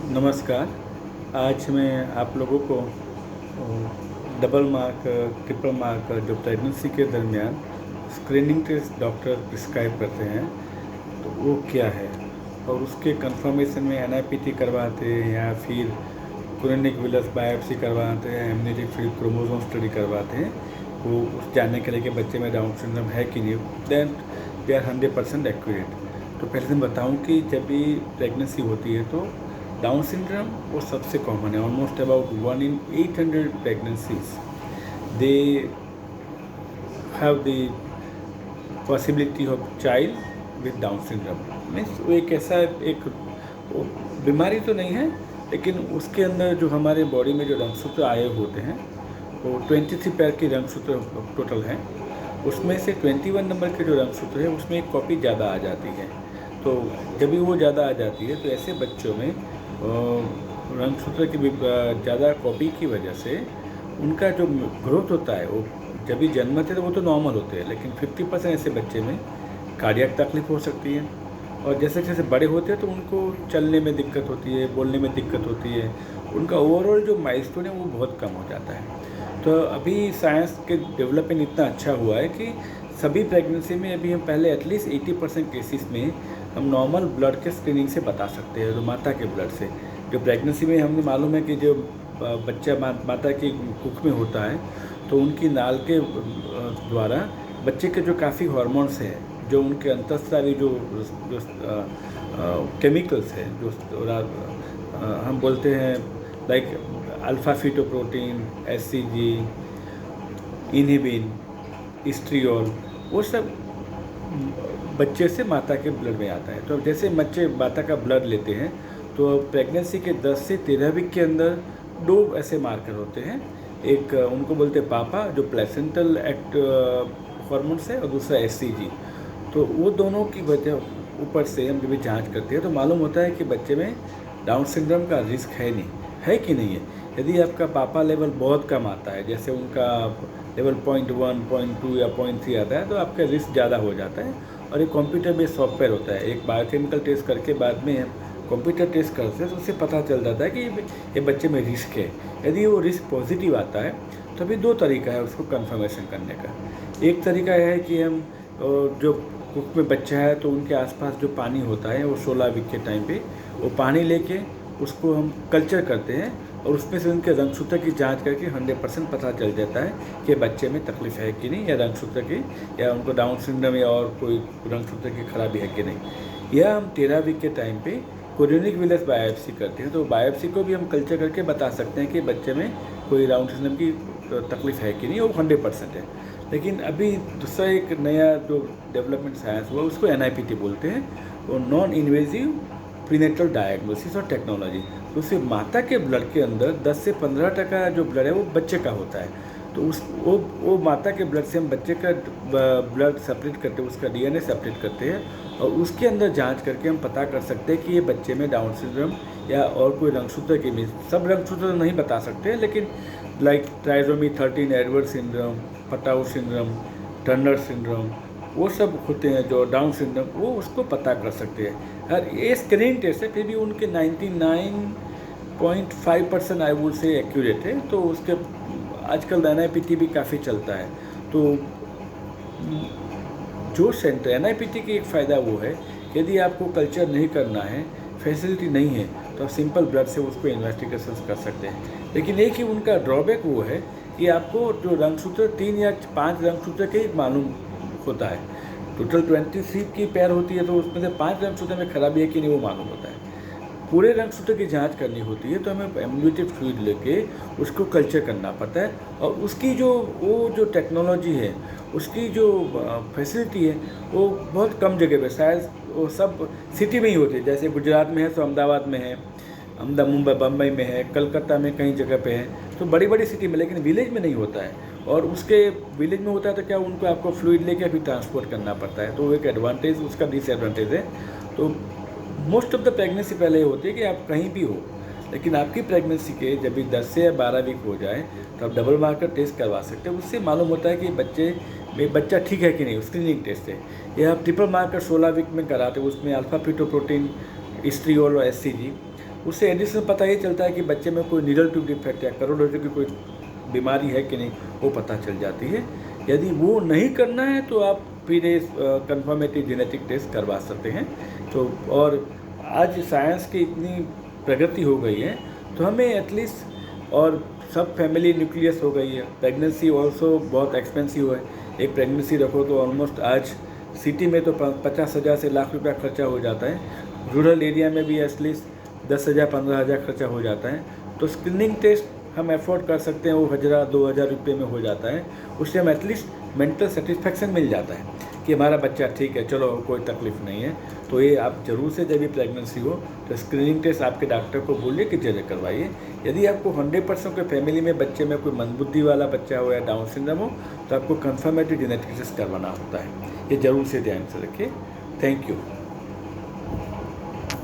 नमस्कार। आज मैं आप लोगों को डबल मार्क, ट्रिपल मार्क जो प्रेगनेंसी के दरमियान स्क्रीनिंग टेस्ट डॉक्टर प्रिस्क्राइब करते हैं तो वो क्या है और उसके कंफर्मेशन में एनआईपीटी करवाते हैं या फिर क्रोनिक विलस बायोप्सी करवाते हैं, एमनेटिक फ्लूइड क्रोमोसोम स्टडी करवाते हैं, वो उस जानने के लिए कि बच्चे में डाउन सिंड्रोम है कि नहीं। Then they are 100% accurate. तो पहले मैं बताऊं कि जब भी प्रेगनेंसी होती है तो डाउन सिंड्रोम वो सबसे कॉमन है। Almost about 1 in 800 pregnancies they have the possibility of child with down syndrome. Means वो एक ऐसा एक वो बीमारी तो नहीं है, लेकिन उसके अंदर जो हमारे बॉडी में जो रंगसूत्र आए होते हैं वो 23 पैर के रंगसूत्र टोटल हैं। उसमें से 21 नंबर के जो रंगसूत्र है उसमें एक कॉपी ज़्यादा आ जाती है। तो जब भी वो ज़्यादा आ जाती है तो ऐसे बच्चों में रंगसूत्र की ज़्यादा कॉपी की वजह से उनका जो ग्रोथ होता है वो जब भी जन्मते तो वो तो नॉर्मल होते हैं, लेकिन 50% ऐसे बच्चे में कार्डियक तकलीफ हो सकती है। और जैसे जैसे बड़े होते हैं तो उनको चलने में दिक्कत होती है, बोलने में दिक्कत होती है, उनका ओवरऑल जो माइलस्टोन है वो बहुत कम हो जाता है। तो अभी साइंस के डेवलपमेंट इतना अच्छा हुआ है कि सभी प्रेगनेंसी में अभी हम पहले एटलीस्ट 80% केसेस में हम नॉर्मल ब्लड के स्क्रीनिंग से बता सकते हैं, तो माता के ब्लड से। जो प्रेगनेंसी में हमें मालूम है कि जो बच्चा माता की कुख में होता है तो उनकी नाल के द्वारा बच्चे के जो काफ़ी हार्मोन्स हैं, जो उनके अंतःस्रावी जो केमिकल्स हैं, जो हम बोलते हैं like alpha fetoprotein, SCG, inhibin, estriol, वो सब बच्चे से माता के ब्लड में आता है। तो जैसे बच्चे माता का ब्लड लेते हैं तो प्रेगनेंसी के 10 से 13 वीक के अंदर 2 ऐसे मार्कर होते हैं। एक उनको बोलते हैं पापा, जो प्लेसेंटल एक्ट हार्मोन्स है, और दूसरा एससीजी। तो वो दोनों की वजह ऊपर से हम जब भी जांच करते हैं तो मालूम होता है कि बच्चे में डाउन सिंड्रोम का रिस्क है नहीं है कि नहीं है। यदि आपका पापा लेवल बहुत कम आता है, जैसे उनका लेवल 0.1, 0.2 या 0.3 आता है, तो आपका रिस्क ज़्यादा हो जाता है। और एक कंप्यूटर बेस्ड सॉफ्टवेयर होता है, एक बायोकेमिकल टेस्ट करके बाद में कंप्यूटर टेस्ट करते हैं तो उससे पता चल जाता है कि ये बच्चे में रिस्क है। यदि वो रिस्क पॉजिटिव आता है तो अभी 2 तरीका है उसको कंफर्मेशन करने का। एक तरीका यह है कि हम जो कुक में बच्चा है तो उनके आसपास जो पानी होता है वो 16 वीक के टाइम पे वो पानी लेके उसको हम कल्चर करते हैं और उसमें से उनके रंगसूत्र की जांच करके 100% पता चल जाता है कि बच्चे में तकलीफ है कि नहीं, या रंगसूत्र की, या उनको डाउन सिंड्रोम या और कोई रंगसूत्र की खराबी है कि नहीं। या हम 13 वीक के टाइम पे क्रोनिक विलस बायोप्सी करते हैं, तो बायोप्सी को भी हम कल्चर करके बता सकते हैं कि बच्चे में कोई डाउन सिंड्रोम की तकलीफ है कि नहीं, वो 100% है। लेकिन अभी दूसरा एक नया जो डेवलपमेंट साइंस हुआ उसको एनआईपीटी बोलते हैं, वो नॉन इन्वेजिव प्रीनेटल डायग्नोसिस और टेक्नोलॉजी। तो उससे माता के ब्लड के अंदर 10 से 15% जो ब्लड है वो बच्चे का होता है। तो वो माता के ब्लड से हम बच्चे का ब्लड सेपरेट करते हैं, उसका डीएनए सेपरेट करते हैं और उसके अंदर जांच करके हम पता कर सकते हैं कि ये बच्चे में डाउन सिंड्रोम या और कोई रंगसूत्र की भी, सब रंगसूत्र नहीं बता सकते, लेकिन like trisomy 13, Edward syndrome, Patau syndrome, Turner syndrome, वो सब होते हैं जो डाउन सिंड्रोम, वो उसको पता कर सकते हैं। और ये स्क्रीनिंग टेस्ट है, फिर भी उनके 99.5% आई वुड से एक्यूरेट है। तो उसके आजकल एनआईपीटी भी काफ़ी चलता है। तो जो सेंटर एनआईपीटी की एक फ़ायदा वो है, यदि आपको कल्चर नहीं करना है, फैसिलिटी नहीं है, तो आप सिंपल ब्लड से उसको इन्वेस्टिगेशन कर सकते हैं। लेकिन एक ही उनका ड्रॉबैक वो है कि आपको जो रंगसूत्र 3 या 5 रंगसूत्र के ही मालूम होता है। टोटल 23 की पैर होती है तो उसमें से 5 रंगसूत्र में खराबी है कि नहीं वो मालूम होता है। पूरे रंगसूत्र की जांच करनी होती है तो हमें एम्ब्रियोनिक फ्लूइड लेके उसको कल्चर करना पड़ता है, और उसकी जो टेक्नोलॉजी है, उसकी जो फैसिलिटी है वो बहुत कम जगह पे, शायद वो सब सिटी में ही होती है। जैसे गुजरात में है तो अहमदाबाद में है, मुंबई बम्बई में है, कलकत्ता में कई जगह पे है, तो बड़ी बड़ी सिटी में, लेकिन विलेज में नहीं होता है। और उसके विलेज में होता है तो क्या उनको आपको फ्लूइड लेके अभी ट्रांसपोर्ट करना पड़ता है, तो वो एक एडवांटेज, उसका डिसएडवांटेज है। तो मोस्ट ऑफ द प्रेगनेंसी पहले ये होती है कि आप कहीं भी हो, लेकिन आपकी प्रेगनेंसी के जब भी 10 से 12 वीक हो जाए तो आप डबल मार्कर टेस्ट करवा सकते हैं। उससे मालूम होता है कि बच्चा ठीक है कि नहीं, स्क्रीनिंग टेस्ट है। या आप ट्रिपल मार्कर 16 वीक में कराते हो, उसमें अल्फा फीटोप्रोटीन, स्ट्रियोल और एससीजी। उससे एडिशनल पता ये चलता है कि बच्चे में कोई नीडल ट्यूब डिफेक्ट या करोडोजो की कोई बीमारी है कि नहीं, वो पता चल जाती है। यदि वो नहीं करना है तो आप फिर कंफर्मेटिव जेनेटिक टेस्ट करवा सकते हैं। तो और आज साइंस की इतनी प्रगति हो गई है तो हमें एटलीस्ट, और सब फैमिली न्यूक्लियस हो गई है, प्रेगनेंसी ऑल्सो बहुत एक्सपेंसिव है। एक प्रेगनेंसी रखो तो ऑलमोस्ट आज सिटी में तो 50,000 से लाख रुपया खर्चा हो जाता है, रूरल एरिया में भी एटलीस्ट 10,000 15,000 खर्चा हो जाता है। तो स्क्रीनिंग टेस्ट हम अफोर्ड कर सकते हैं, वो 1,000-2,000 रुपये में हो जाता है। उससे हम एटलीस्ट मेंटल सेटिस्फैक्शन मिल जाता है कि हमारा बच्चा ठीक है, चलो कोई तकलीफ़ नहीं है। तो ये आप ज़रूर से जब भी प्रेगनेंसी हो तो स्क्रीनिंग टेस्ट आपके डॉक्टर को बोलिए कि जरूर करवाइए। यदि आपको 100% के फैमिली में बच्चे में कोई मंदबुद्धि वाला बच्चा हो या डाउन सिंड्रोम हो तो आपको कंफर्मेटिव जेनेटिक टेस्ट करवाना होता है। ये ज़रूर से ध्यान से रखिए। Thank you.